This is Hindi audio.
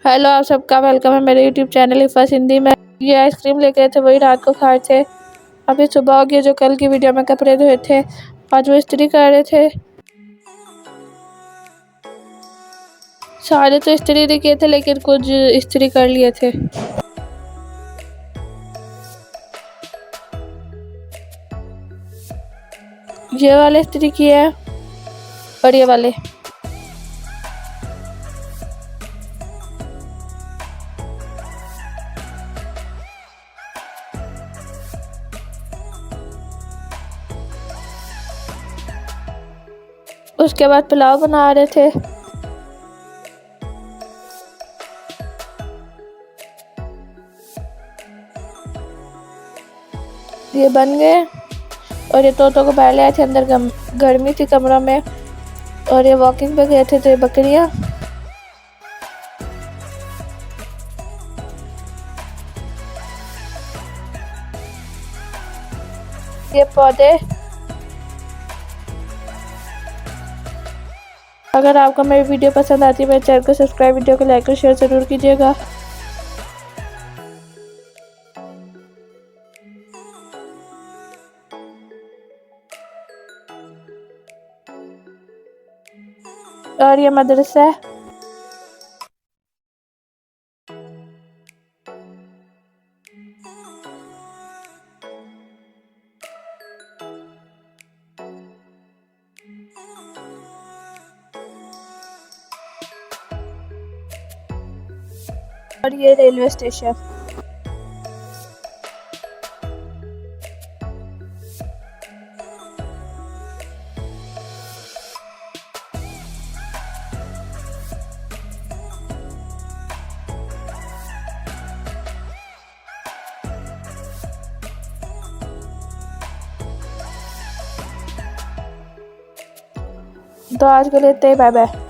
हेलो, आप सबका वेलकम है मेरे यूट्यूब चैनल इफ़ास हिंदी में। ये आइसक्रीम लेके थे, वही रात को खाए थे। अभी सुबह हो गया। जो कल की वीडियो में कपड़े धोए थे, आज वो इस्त्री कर रहे थे। सारे तो इस्त्री नहीं किए थे, लेकिन कुछ इस्त्री कर लिए थे। ये वाले इस्त्री किए हैं और ये वाले। उसके बाद पुलाव बना रहे थे। ये बन गए और ये तोतों को बाहर ले आए थे। अंदर गर्मी थी कमरा में, और ये वॉकिंग पे गए थे। तो ये बकरियाँ, ये पौधे। अगर आपको मेरी वीडियो पसंद आती है, मेरे चैनल को सब्सक्राइब, वीडियो को लाइक और शेयर ज़रूर कीजिएगा। और ये मदरसा है। और ये रेलवे स्टेशन। तो आज के लिए इतना ही, बाय बाय।